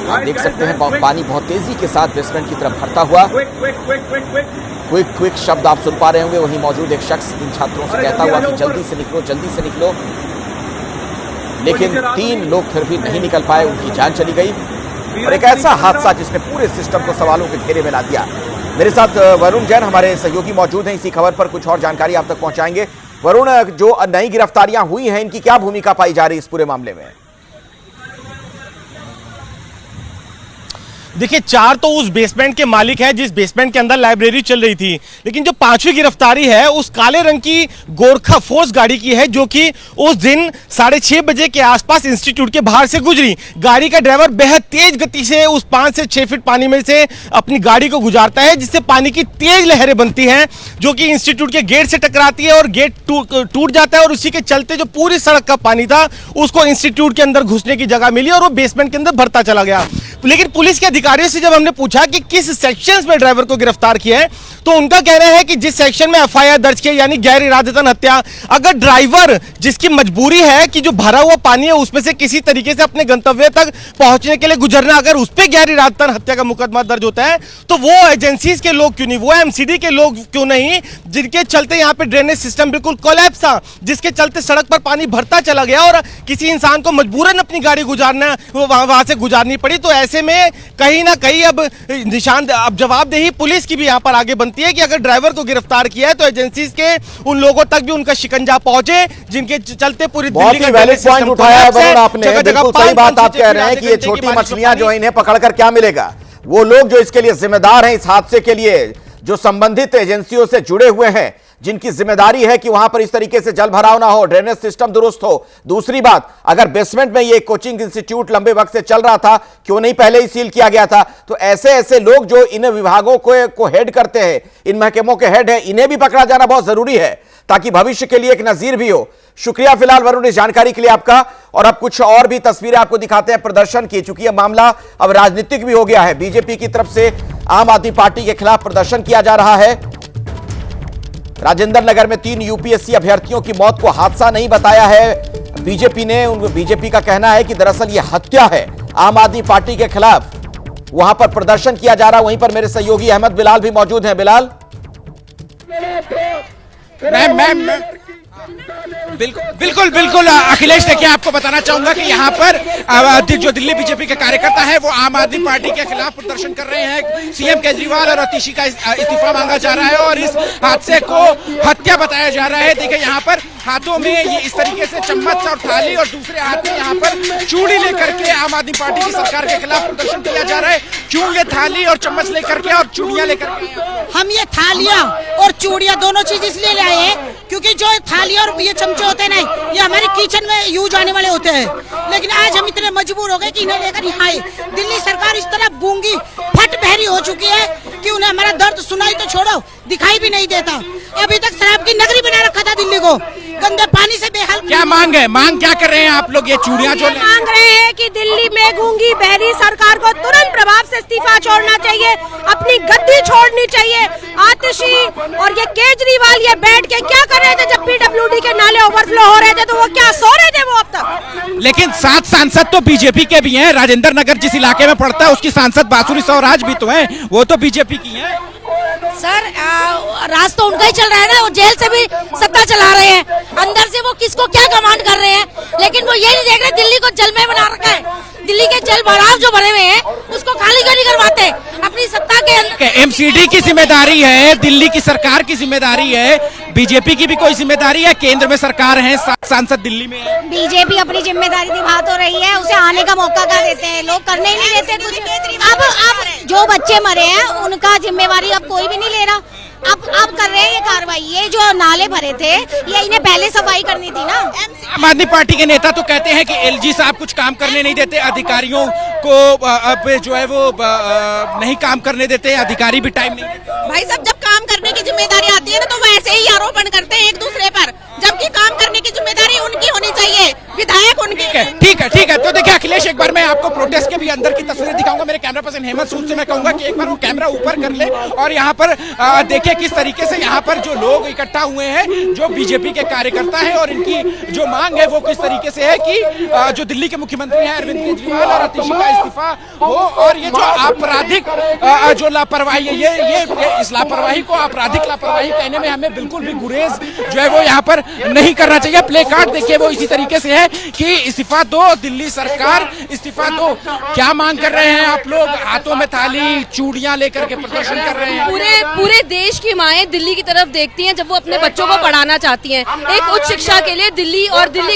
S1: आप देख सकते हैं पानी बहुत तेजी के साथ बेसमेंट की तरफ भरता हुआ। क्विक क्विक शब्द आप सुन पा रहे होंगे। वहीं मौजूद एक शख्स इन छात्रों से कहता हुआ कि जल्दी से निकलो, जल्दी से निकलो, लेकिन 3 लोग फिर भी नहीं निकल पाए, उनकी जान चली गई। और एक ऐसा हादसा जिसने पूरे सिस्टम को सवालों के घेरे में ला दिया। मेरे साथ वरुण जैन हमारे सहयोगी मौजूद हैं, इसी खबर पर कुछ और जानकारी आप तक पहुंचाएंगे। वरुण, जो नई गिरफ्तारियां हुई हैं, इनकी क्या भूमिका पाई जा रही है इस पूरे मामले में?
S2: देखिए, 4 तो उस बेसमेंट के मालिक हैं जिस बेसमेंट के अंदर लाइब्रेरी चल रही थी, लेकिन जो 5वीं गिरफ्तारी है उस काले रंग की गोरखा फोर्स गाड़ी की है, जो कि उस दिन 6:30 बजे के आसपास इंस्टीट्यूट के बाहर से गुजरी। गाड़ी का ड्राइवर बेहद तेज गति से उस 5 से 6 फीट पानी में से अपनी गाड़ी को गुजारता है, जिससे पानी की तेज लहरें बनती हैं, जो कि इंस्टीट्यूट के गेट से टकराती है और गेट टूट जाता है। और उसी के चलते जो पूरी सड़क का पानी था उसको इंस्टीट्यूट के अंदर घुसने की जगह मिली और वो बेसमेंट के अंदर भरता चला गया। लेकिन पुलिस के अधिकारियों से जब हमने पूछा कि किस सेक्शंस में ड्राइवर को गिरफ्तार किया है, तो उनका कहना है कि जिस सेक्शन में एफआईआर दर्ज किया, यानी गैर इरादतन हत्या, अगर ड्राइवर जिसकी मजबूरी है कि जो भरा हुआ पानी है उसमें से किसी तरीके से अपने गंतव्य तक पहुंचने के लिए गुजरना, अगर उस पर गैर इरादतन हत्या का मुकदमा दर्ज होता है, तो वो एजेंसीज के लोग क्यों नहीं, वो एमसीडी के लोग क्यों नहीं, जिनके चलते यहाँ पे ड्रेनेज सिस्टम बिल्कुल कोलैप्स था, जिसके चलते सड़क पर पानी भरता चला गया और किसी इंसान को मजबूरन अपनी गाड़ी गुजारना वहां से गुजारनी पड़ी। तो ऐसे में कहीं ना कहीं अब जवाबदेही पुलिस की भी यहां पर आगे बनती है कि अगर ड्राइवर को गिरफ्तार किया है तो एजेंसीज के उन लोगों तक भी उनका शिकंजा पहुंचे, जिनके चलते पूरी दिल्ली का
S1: वैलिड पॉइंट उठाया है वरुण आपने। बिल्कुल सही बात आप कह रहे हैं कि ये छोटी मछलियां जो है इन्हें पकड़कर क्या मिलेगा। वो लोग जो इसके लिए जिम्मेदार हैं, इस हादसे के लिए जो संबंधित एजेंसियों से जुड़े हुए हैं, जिनकी जिम्मेदारी है कि वहां पर इस तरीके से जल भराव ना हो, ड्रेनेज सिस्टम दुरुस्त हो। दूसरी बात, अगर बेसमेंट में ये कोचिंग इंस्टीट्यूट लंबे वक्त से चल रहा था, क्यों नहीं पहले ही सील किया गया था? तो ऐसे लोग जो इन विभागों को हेड करते हैं, इन महकमों के हेड है, इन्हें भी पकड़ा जाना बहुत जरूरी है, ताकि भविष्य के लिए एक नजीर भी हो। शुक्रिया फिलहाल वरुण इस जानकारी के लिए आपका। और अब कुछ और भी तस्वीरें आपको दिखाते हैं प्रदर्शन की, चूंकि यह मामला अब राजनीतिक भी हो गया है। बीजेपी की तरफ से आम आदमी पार्टी के खिलाफ प्रदर्शन किया जा रहा है। राजेंद्र नगर में 3 यूपीएससी अभ्यर्थियों की मौत को हादसा नहीं बताया है बीजेपी का कहना है कि दरअसल यह हत्या है। आम आदमी पार्टी के खिलाफ वहां पर प्रदर्शन किया जा रहा है। वहीं पर मेरे सहयोगी अहमद बिलाल भी मौजूद हैं। बिलाल,
S10: बिल्कुल बिल्कुल अखिलेश, देखिए आपको बताना चाहूंगा कि यहाँ पर जो दिल्ली बीजेपी के कार्यकर्ता है वो आम आदमी पार्टी के खिलाफ प्रदर्शन कर रहे हैं। सीएम केजरीवाल और आतिशी का इस्तीफा मांगा जा रहा है और इस हादसे को हत्या बताया जा रहा है। देखिए यहाँ पर हाथों में ये इस तरीके से चम्मच और थाली और दूसरे हाथ में यहाँ पर चूड़ी लेकर के आम आदमी पार्टी की सरकार के खिलाफ प्रदर्शन किया जा रहा है। क्यों ये थाली और चम्मच लेकर के और चूड़ियां लेकर के?
S11: हम ये थालियां और चूड़ियां दोनों चीज इसलिए लाए हैं क्योंकि जो थाली और ये चमचे होते हैं ना, ये हमारे किचन में यूज आने वाले होते हैं। लेकिन आज हम इतने मजबूर हो गए कि इन्हें लेकर यहाँ आए। दिल्ली सरकार इस तरह गूंगी फट बहरी हो चुकी है कि उन्हें हमारा दर्द सुनाई तो छोड़ो, दिखाई भी नहीं देता। अभी तक शराब की नगरी बना रखा था दिल्ली को, गंदे पानी से बेहाल।
S10: क्या मांग है, मांग क्या कर रहे हैं आप लोग? ये चूड़ियां जो
S12: मांग रहे हैं कि दिल्ली में गूंगी बहरी सरकार को तुरंत प्रभाव से इस्तीफा छोड़ना चाहिए, अपनी गद्दी छोड़नी चाहिए। आतिशी और ये केजरीवाल ये बैठ के क्या कर रहे थे जब पीडब्ल्यूडी के नाले ओवरफ्लो हो रहे थे, तो वो क्या सो रहे थे वो अब तक?
S10: लेकिन 7 सांसद तो बीजेपी के भी हैं। राजेंद्र नगर जिस इलाके में पड़ता है उसकी सांसद बांसुरी स्वराज भी तो हैं, वो तो बीजेपी की हैं।
S12: सर राज तो उनका ही चल रहा है ना, वो जेल से भी सत्ता चला रहे हैं, अंदर से वो किसको क्या कमांड कर रहे हैं। लेकिन वो ये नहीं देख रहे दिल्ली को जलमय बना रखा है। दिल्ली के जल भराव जो भरे हुए हैं उसको खाली क्यों नहीं करवाते अपनी सत्ता के अंदर?
S10: एमसीडी की जिम्मेदारी है, दिल्ली की सरकार की जिम्मेदारी है, बीजेपी की भी कोई जिम्मेदारी है? केंद्र में सरकार है, सांसद दिल्ली में है।
S12: बीजेपी अपनी जिम्मेदारी निभा तो रही है, उसे आने का मौका क्या देते हैं लोग? करने ही नहीं देते कुछ। अब जो बच्चे मरे हैं उनका जिम्मेवारी अब कोई भी नहीं ले रहा। अब कर रहे हैं ये कार्रवाई। ये जो नाले भरे थे ये इन्हें पहले सफाई करनी थी ना।
S10: आम आदमी पार्टी के नेता तो कहते हैं कि एलजी साहब कुछ काम करने नहीं देते, अधिकारियों को जो है वो नहीं काम करने देते, अधिकारी भी टाइम नहीं देते।
S11: भाई साहब, जब काम करने की जिम्मेदारी आती है ना तो वो ऐसे ही आरोपण करते हैं एक दूसरे पर, जबकि काम करने की जिम्मेदारी उनकी होनी चाहिए, विधायक उनकी।
S10: ठीक है। तो देखिए अखिलेश, एक बार मैं आपको प्रोटेस्ट के भी अंदर की तस्वीरें दिखाऊंगा। मेरे कैमरा पर्सन हेमंत सूद से मैं कहूंगा कि एक बार वो कैमरा ऊपर कर ले और यहाँ पर देखिए किस तरीके से यहाँ पर जो लोग इकट्ठा हुए हैं, जो बीजेपी के कार्यकर्ता हैं, और इनकी जो मांग है वो किस तरीके से है कि जो दिल्ली के मुख्यमंत्री हैं अरविंद केजरीवाल और आतिशी का इस्तीफा हो। और ये जो आपराधिक जो लापरवाही है, ये इस लापरवाही को आपराधिक लापरवाही कहने में हमें बिल्कुल भी गुरेज जो है वो यहाँ पर नहीं करना चाहिए। प्ले कार्ड देखिए वो इसी तरीके से है कि इस्तीफा दो, दिल्ली सरकार इस्तीफा दो। क्या मांग कर रहे हैं आप लोग? हाथों में थाली चूड़ियां लेकर के प्रदर्शन कर रहे हैं।
S12: पूरे देश की माएं दिल्ली की तरफ देखती हैं जब वो अपने बच्चों को पढ़ाना चाहती हैं। एक उच्च शिक्षा के लिए दिल्ली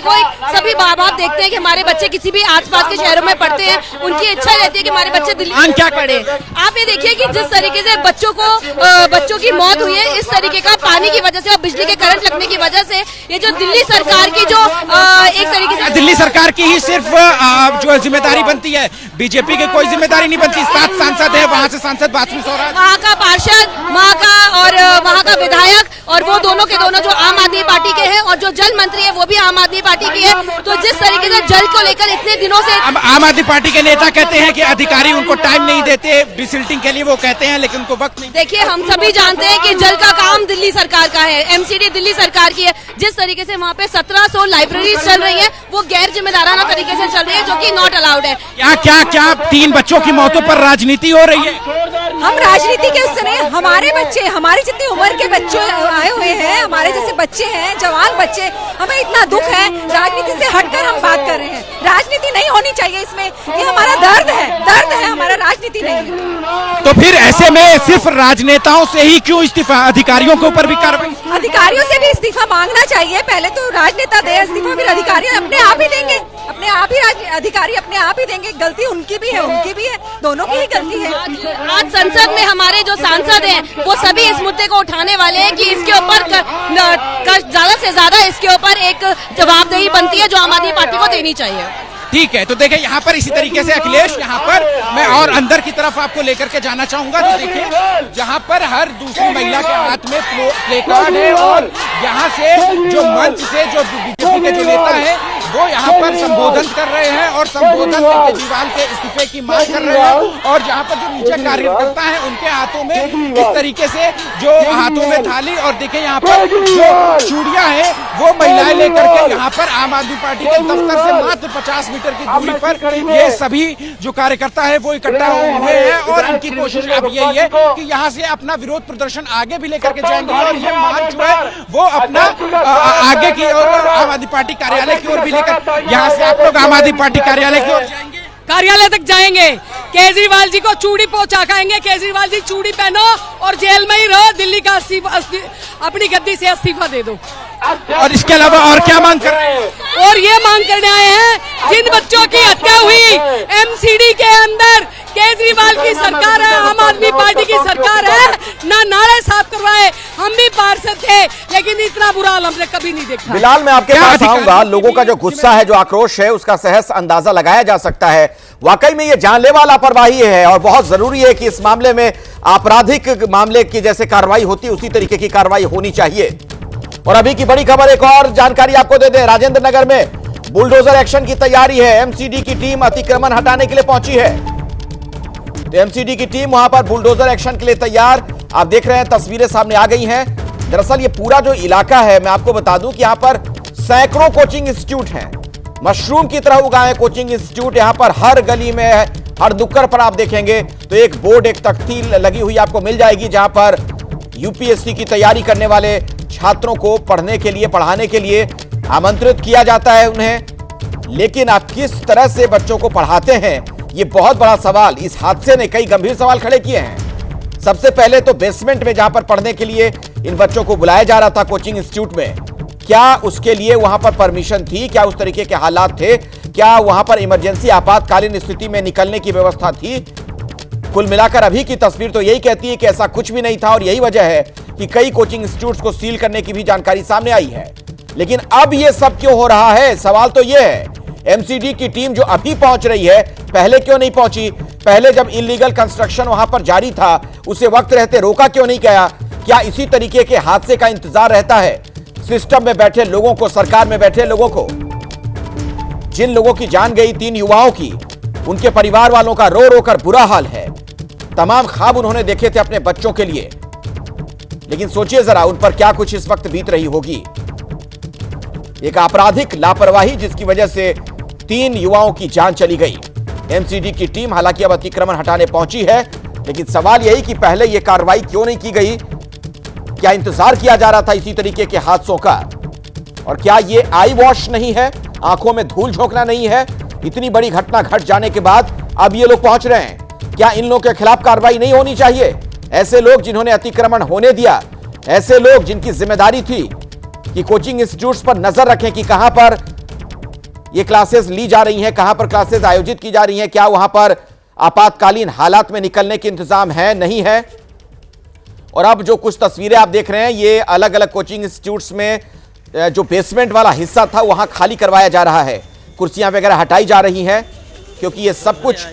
S12: को सभी माँ बाप देखते हैं कि हमारे बच्चे किसी भी आसपास के शहरों में पढ़ते हैं, उनकी इच्छा रहती है कि हमारे बच्चे दिल्ली में क्या पढ़े। आप ये देखिए कि जिस तरीके से बच्चों की मौत हुई है, इस तरीके का पानी की वजह से और बिजली के करंट लगने की वजह से, ये जो दिल्ली सरकार की जो एक तरीके से
S10: दिल्ली सरकार की ही सिर्फ जो जिम्मेदारी बनती है, बीजेपी की कोई जिम्मेदारी नहीं बनती। 7 सांसद है, वहाँ से सांसद बांसुरी स्वराज,
S12: वहाँ का पार्षद, वहाँ का विधायक, और वो दोनों के दोनों जो आम आदमी पार्टी के हैं, और जो जल मंत्री है वो भी आम आदमी पार्टी की है। तो जिस तरीके से जल को लेकर इतने दिनों से
S10: आम आदमी पार्टी के नेता कहते हैं कि अधिकारी उनको टाइम नहीं देते डिसिल्टिंग के लिए, वो कहते हैं, लेकिन उनको वक्त नहीं।
S12: देखिए हम सभी जानते हैं कि जल का काम दिल्ली सरकार का है, एमसीडी दिल्ली सरकार की है। जिस तरीके से वहाँ पे 1700 लाइब्रेरीज चल रही है वो गैर जिम्मेदाराना तरीके से चल रही है, जो कि नॉट अलाउड है।
S10: क्या 3 बच्चों की मौतों पर राजनीति हो रही है?
S12: हम राजनीति के उससे नहीं, हमारे बच्चे, हमारी जितनी उम्र के बच्चे आए हुए हैं, हमारे जैसे बच्चे हैं, जवान बच्चे, हमें इतना दुख है। राजनीति से हटकर हम बात कर रहे हैं, राजनीति नहीं होनी चाहिए इसमें, ये हमारा दर्द है हमारा, राजनीति नहीं।
S10: तो फिर ऐसे में सिर्फ राजनेताओं से ही क्यों इस्तीफा? अधिकारियों के ऊपर भी कार्रवाई?
S12: अधिकारियों से भी इस्तीफा मांगना चाहिए। पहले तो राजनेता दे इस्तीफा, फिर अधिकारी अपने आप ही देंगे, अपने आप ही अधिकारी अपने आप ही देंगे। गलती उनकी भी है, उनकी भी है, दोनों की ही गलती है। आज संसद में हमारे जो सांसद हैं वो सभी इस मुद्दे को उठाने वाले हैं कि इसके ऊपर ज्यादा से ज्यादा इसके ऊपर एक जवाबदेही बनती है जो आम आदमी पार्टी को देनी चाहिए।
S10: ठीक है, तो देखिए यहाँ पर इसी तरीके से अखिलेश, यहाँ पर मैं और अंदर की तरफ आपको लेकर के जाना चाहूंगा। तो देखिए जहाँ पर हर दूसरी महिला के हाथ में प्ले कार्ड है, और यहाँ से जो मंच से जो बीजेपी के जो नेता है
S15: वो यहाँ पर संबोधन कर रहे हैं और संबोधन में केजरीवाल के इस्तीफे की मांग कर रहे हैं। और जहाँ पर जो नीचे कार्यकर्ता है उनके हाथों में इस तरीके से जो हाथों में थाली और देखिए यहाँ पर जो चूड़ियां हैं वो महिलाएं लेकर के यहाँ पर आम आदमी पार्टी के दफ्तर से मात्र 50 मीटर की दूरी पर ये सभी जो कार्यकर्ता है वो इकट्ठा हुए हैं और इनकी कोशिश अब यही है कि यहाँ से अपना विरोध प्रदर्शन आगे भी लेकर के जाएंगे और ये मार्च जो है वो अपना आगे की ओर आम आदमी पार्टी कार्यालय की ओर भी लेकर, यहाँ से आप लोग आम आदमी पार्टी कार्यालय की ओर जाएंगे,
S12: कार्यालय तक जाएंगे, केजरीवाल जी को चूड़ी पहुंचा खाएंगे। केजरीवाल जी चूड़ी पहनो और जेल में ही रहो, दिल्ली का अपनी गद्दी से इस्तीफा दे दो।
S15: और इसके अलावा और क्या मांग कर रहे हैं?
S12: और ये मांग करने आए हैं जिन बच्चों की हत्या हुई एमसीडी के अंदर, केजरीवाल की सरकार है, आम आदमी पार्टी की सरकार है, ना नारे साफ करवाए। हम भी पार्षद थे लेकिन इतना बुरा हाल हमने कभी नहीं देखा।
S1: बिलाल, मैं आपके पास आऊंगा। लोगों का जो गुस्सा है, जो आक्रोश है, उसका सहज अंदाजा लगाया जा सकता है। वाकई में ये जानलेवा लापरवाही है और बहुत जरूरी है कि इस मामले में आपराधिक मामले की जैसे कार्रवाई होती है उसी तरीके की कार्रवाई होनी चाहिए। और अभी की बड़ी खबर, एक और जानकारी आपको दे दें। राजेंद्र नगर में बुलडोजर एक्शन की तैयारी है। एमसीडी की टीम अतिक्रमण हटाने के लिए पहुंची है। तो एमसीडी की टीम वहां पर बुलडोजर एक्शन के लिए तैयार। आप देख रहे हैं, तस्वीरें सामने आ गई हैं। दरअसल ये पूरा जो इलाका है, मैं आपको बता दूं कि यहां पर सैकड़ों कोचिंग इंस्टीट्यूट हैं। मशरूम की तरह उगाए कोचिंग इंस्टीट्यूट यहां पर हर गली में है। हर नुक्कड़ पर आप देखेंगे तो एक बोर्ड, एक तख्ती लगी हुई आपको मिल जाएगी, जहां पर यूपीएससी की तैयारी करने वाले छात्रों को पढ़ने के लिए, पढ़ाने के लिए आमंत्रित किया जाता है उन्हें। लेकिन आप किस तरह से बच्चों को पढ़ाते हैं, ये बहुत बड़ा सवाल। इस हादसे ने कई गंभीर सवाल खड़े किए हैं। सबसे पहले तो बेसमेंट में जहां पर पढ़ने के लिए इन बच्चों को बुलाया जा रहा था कोचिंग इंस्टीट्यूट में, क्या उसके लिए वहां पर परमिशन थी? क्या उस तरीके के हालात थे? क्या वहां पर इमरजेंसी आपातकालीन स्थिति में निकलने की व्यवस्था थी? कुल मिलाकर अभी की तस्वीर तो यही कहती है कि ऐसा कुछ भी नहीं था और यही वजह है कि कई कोचिंग इंस्टीट्यूट्स को सील करने की भी जानकारी सामने आई है। लेकिन अब यह सब क्यों हो रहा है? सवाल तो यह है, एमसीडी की टीम जो अभी पहुंच रही है, पहले क्यों नहीं पहुंची? पहले जब इलीगल कंस्ट्रक्शन वहां पर जारी था, उसे वक्त रहते रोका क्यों नहीं गया? क्या इसी तरीके के हादसे का इंतजार रहता है सिस्टम में बैठे लोगों को, सरकार में बैठे लोगों को? जिन लोगों की जान गई, 3 युवाओं की, उनके परिवार वालों का रो रो कर बुरा हाल है। तमाम ख्वाब उन्होंने देखे थे अपने बच्चों के लिए, लेकिन सोचिए जरा उन पर क्या कुछ इस वक्त बीत रही होगी। एक आपराधिक लापरवाही जिसकी वजह से 3 युवाओं की जान चली गई। एमसीडी की टीम हालांकि अब अतिक्रमण हटाने पहुंची है, लेकिन सवाल यही कि पहले यह कार्रवाई क्यों नहीं की गई? क्या इंतजार किया जा रहा था इसी तरीके के हादसों का? और क्या यह आई वॉश नहीं है, आंखों में धूल झोंकना नहीं है? इतनी बड़ी घटना घट जाने के बाद अब ये लोग पहुंच रहे हैं। क्या इन लोगों के खिलाफ कार्रवाई नहीं होनी चाहिए? ऐसे लोग जिन्होंने अतिक्रमण होने दिया, ऐसे लोग जिनकी जिम्मेदारी थी कि कोचिंग इंस्टीट्यूट्स पर नजर रखें कि कहां पर ये क्लासेस ली जा रही हैं, कहां पर क्लासेस आयोजित की जा रही हैं, क्या वहां पर आपातकालीन हालात में निकलने के इंतजाम है, नहीं है। और अब जो कुछ तस्वीरें आप देख रहे हैं, ये अलग अलग कोचिंग इंस्टीट्यूट्स में जो बेसमेंट वाला हिस्सा था वहां खाली करवाया जा रहा है। कुर्सियां वगैरह हटाई जा रही हैं क्योंकि ये सब कुछ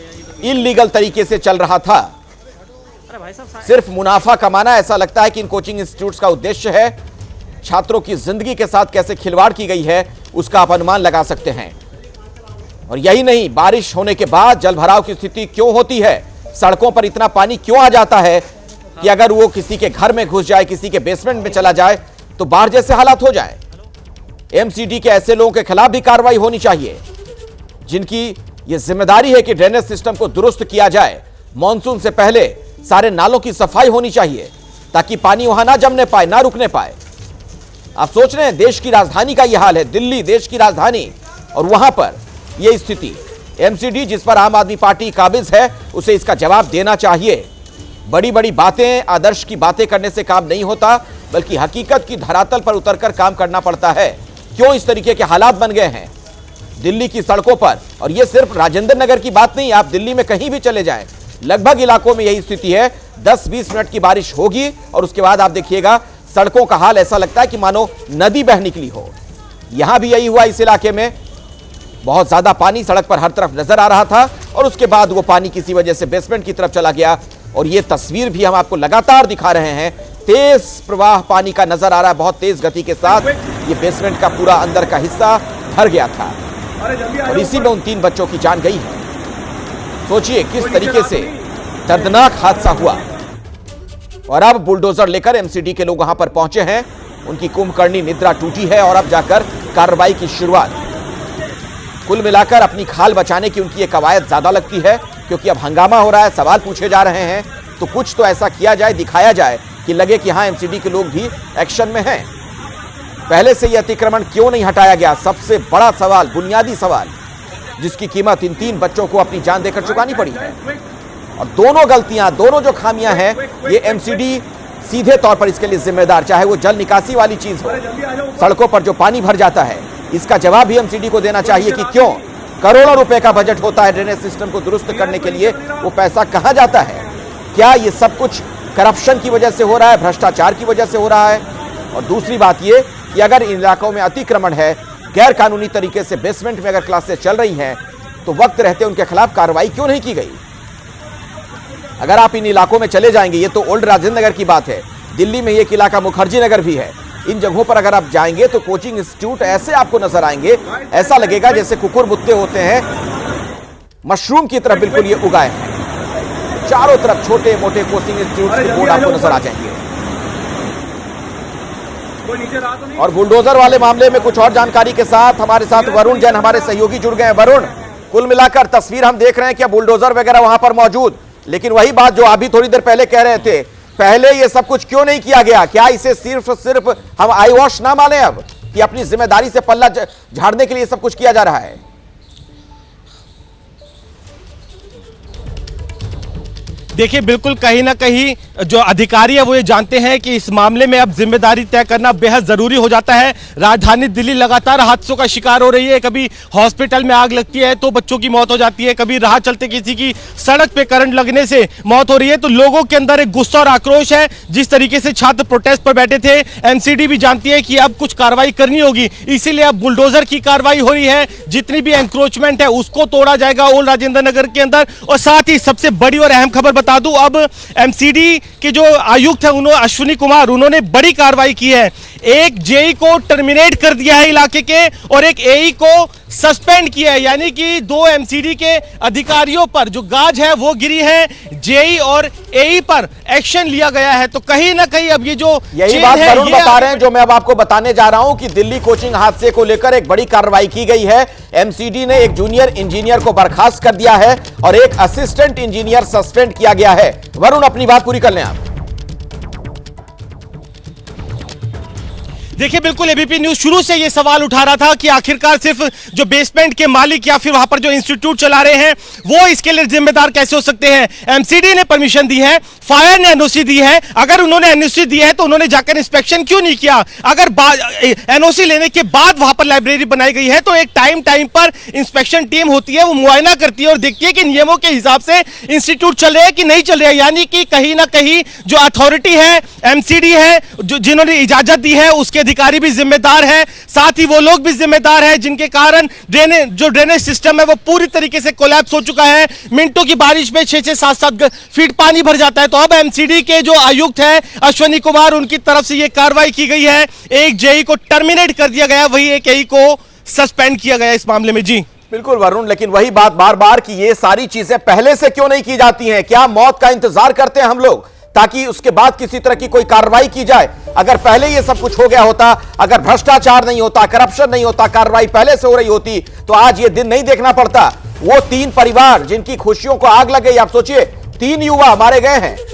S1: इलीगल तरीके से चल रहा था। सिर्फ मुनाफा कमाना, ऐसा लगता है कि इन कोचिंग इंस्टीट्यूट्स का उद्देश्य है। छात्रों की जिंदगी के साथ कैसे खिलवाड़ की गई है उसका आप अनुमान लगा सकते हैं। और यही नहीं, बारिश होने के बाद जलभराव की स्थिति क्यों होती है? सड़कों पर इतना पानी क्यों आ जाता है कि अगर वो किसी के घर में घुस जाए, किसी के बेसमेंट में चला जाए तो बाढ़ जैसे हालात हो जाए। एमसीडी के ऐसे लोगों के खिलाफ भी कार्रवाई होनी चाहिए जिनकी यह जिम्मेदारी है कि ड्रेनेज सिस्टम को दुरुस्त किया जाए। मॉनसून से पहले सारे नालों की सफाई होनी चाहिए ताकि पानी वहां ना जमने पाए, ना रुकने पाए। आप सोच रहे हैं, देश की राजधानी का यह हाल है, दिल्ली देश की राजधानी, और वहां पर यह स्थिति। एमसीडी जिस पर आम आदमी पार्टी काबिज है, उसे इसका जवाब देना चाहिए। बड़ी बड़ी बातें, आदर्श की बातें करने से काम नहीं होता, बल्कि हकीकत की धरातल पर उतरकर काम करना पड़ता है। क्यों इस तरीके के हालात बन गए हैं दिल्ली की सड़कों पर? और यह सिर्फ राजेंद्र नगर की बात नहीं, आप दिल्ली में कहीं भी चले जाएं, लगभग इलाकों में यही स्थिति है। 10-20 मिनट की बारिश होगी और उसके बाद आप देखिएगा सड़कों का हाल ऐसा लगता है कि मानो नदी बह निकली हो। यहां भी यही हुआ। इस इलाके में बहुत ज्यादा पानी सड़क पर हर तरफ नजर आ रहा था और उसके बाद वो पानी किसी वजह से बेसमेंट की तरफ चला गया। और ये तस्वीर भी हम आपको लगातार दिखा रहे हैं, तेज प्रवाह पानी का नजर आ रहा है, बहुत तेज गति के साथ। ये बेसमेंट का पूरा अंदर का हिस्सा भर गया था। और इसी में उन 3 बच्चों की जान गई है। सोचिए किस तरीके से दर्दनाक हादसा हुआ। और अब बुलडोजर लेकर एमसीडी के लोग वहां पर पहुंचे हैं। उनकी कुंभकर्णी निद्रा टूटी है और अब जाकर कार्रवाई की शुरुआत। कुल मिलाकर अपनी खाल बचाने की उनकी ये कवायद ज्यादा लगती है, क्योंकि अब हंगामा हो रहा है, सवाल पूछे जा रहे हैं, तो कुछ तो ऐसा किया जाए, दिखाया जाए कि लगे कि हां एमसीडी के लोग भी एक्शन में हैं। पहले से यह अतिक्रमण क्यों नहीं हटाया गया, सबसे बड़ा सवाल, बुनियादी सवाल, जिसकी कीमत इन 3 बच्चों को अपनी जान देकर चुकानी पड़ी है। और दोनों गलतियां, दोनों जो खामियां हैं, ये एमसीडी सीधे तौर पर इसके लिए जिम्मेदार, चाहे वो जल निकासी वाली चीज हो, सड़कों पर जो पानी भर जाता है, इसका जवाब भी एमसीडी को देना चाहिए कि क्यों करोड़ों रुपए का बजट होता है ड्रेनेज सिस्टम को दुरुस्त करने के लिए, वो पैसा कहां जाता है? क्या ये सब कुछ करप्शन की वजह से हो रहा है, भ्रष्टाचार की वजह से हो रहा है? और दूसरी बात ये कि अगर इन इलाकों में अतिक्रमण है, गैर कानूनी तरीके से बेसमेंट में अगर क्लासेस चल रही हैं, तो वक्त रहते उनके खिलाफ कार्रवाई क्यों नहीं की गई? अगर आप इन इलाकों में चले जाएंगे, ये तो ओल्ड राजेंद्र नगर की बात है, दिल्ली में एक इलाका मुखर्जी नगर भी है, इन जगहों पर अगर आप जाएंगे तो कोचिंग इंस्टीट्यूट ऐसे आपको नजर आएंगे, ऐसा लगेगा जैसे कुकुर मुत्ते होते हैं, मशरूम की तरफ बिल्कुल ये उगाए हैं। चारों तरफ छोटे मोटे कोचिंग इंस्टीट्यूट के बोर्ड आपको नजर आ जाएंगे। और बुलडोजर वाले मामले में कुछ और जानकारी के साथ हमारे साथ वरुण जैन हमारे सहयोगी जुड़ गए हैं। वरुण, कुल मिलाकर तस्वीर हम देख रहे हैं, क्या बुलडोजर वगैरह वहां पर मौजूद, लेकिन वही बात जो अभी थोड़ी देर पहले कह रहे थे, पहले ये सब कुछ क्यों नहीं किया गया? क्या इसे सिर्फ हम आई वॉश ना माने अब, कि अपनी जिम्मेदारी से पल्ला झाड़ने के लिए सब कुछ किया जा रहा है?
S2: देखिए, बिल्कुल कहीं ना कहीं जो अधिकारी है वो ये जानते हैं कि इस मामले में अब जिम्मेदारी तय करना बेहद जरूरी हो जाता है। राजधानी दिल्ली लगातार हादसों का शिकार हो रही है, कभी हॉस्पिटल में आग लगती है तो बच्चों की मौत हो जाती है, कभी राह चलते किसी की सड़क पे करंट लगने से मौत हो रही है। तो लोगों के अंदर एक गुस्सा और आक्रोश है। जिस तरीके से छात्र प्रोटेस्ट पर बैठे थे, एमसीडी भी जानती है कि अब कुछ कार्रवाई करनी होगी, इसीलिए अब बुलडोजर की कार्रवाई हो रही है। जितनी भी एंक्रोचमेंट है उसको तोड़ा जाएगा ओल्ड राजेंद्र नगर के अंदर। और साथ ही सबसे बड़ी और अहम खबर बता दूं, अब एमसीडी के जो आयुक्त है उन्होंने अश्विनी कुमार, उन्होंने बड़ी कार्रवाई की है। एक जेई को टर्मिनेट कर दिया है इलाके के, और एक एई को सस्पेंड किया है, यानी कि 2 एमसीडी के अधिकारियों पर जो गाज है वो गिरी है, जेई और एई पर एक्शन लिया गया है। तो कहीं ना कहीं अब ये जो
S1: यही बात वरुण बता रहे हैं, जो मैं अब आपको बताने जा रहा हूं कि दिल्ली कोचिंग हादसे को लेकर एक बड़ी कार्रवाई की गई है। एमसीडी ने एक जूनियर इंजीनियर को बर्खास्त कर दिया है और एक असिस्टेंट इंजीनियर सस्पेंड किया गया है। वरुण, अपनी बात पूरी कर लें आप।
S2: देखिए, बिल्कुल एबीपी न्यूज शुरू से ये सवाल उठा रहा था कि आखिरकार सिर्फ जो बेसमेंट के मालिक या फिर वहां पर जो इंस्टीट्यूट चला रहे हैं वो इसके लिए जिम्मेदार कैसे हो सकते हैं? एमसीडी ने परमिशन दी है, फायर ने एनओसी दी है। अगर उन्होंने एनओसी दी है तो उन्होंने जाकर इंस्पेक्शन क्यों नहीं किया? अगर एनओसी लेने के बाद वहां पर लाइब्रेरी बनाई गई है तो एक टाइम पर इंस्पेक्शन टीम होती है, वो मुआयना करती है और देखती है कि नियमों के हिसाब से इंस्टीट्यूट चल रहे हैं कि नहीं चल रहे हैं। यानी कि कहीं ना कहीं जो अथॉरिटी है, एमसीडी है, जो जिन्होंने इजाजत दी है, उसके अधिकारी भी जिम्मेदार है, साथ ही वो लोग भी जिम्मेदार है जिनके कारण ड्रेनेज सिस्टम है वो पूरी तरीके से कोलैप्स हो चुका है। मिनटों की बारिश में 6-6, 7-7 फीट पानी भर जाता है। तो अब एमसीडी के जो आयुक्त है अश्विनी कुमार, उनकी तरफ से ये कार्रवाई की गई है। एक जेई को टर्मिनेट कर दिया गया, वही एक एई को सस्पेंड किया गया इस मामले में। जी
S1: बिल्कुल वरुण, लेकिन वही बात बार बार कि ये सारी चीजें पहले से क्यों नहीं की जाती हैं? क्या मौत का इंतजार करते हैं हम लोग ताकि उसके बाद किसी तरह की कोई कार्रवाई की जाए? अगर पहले ये सब कुछ हो गया होता, अगर भ्रष्टाचार नहीं होता, करप्शन नहीं होता, कार्रवाई पहले से हो रही होती, तो आज ये दिन नहीं देखना पड़ता। वो 3 परिवार जिनकी खुशियों को आग लग गई, आप सोचिए 3 युवा मारे गए हैं।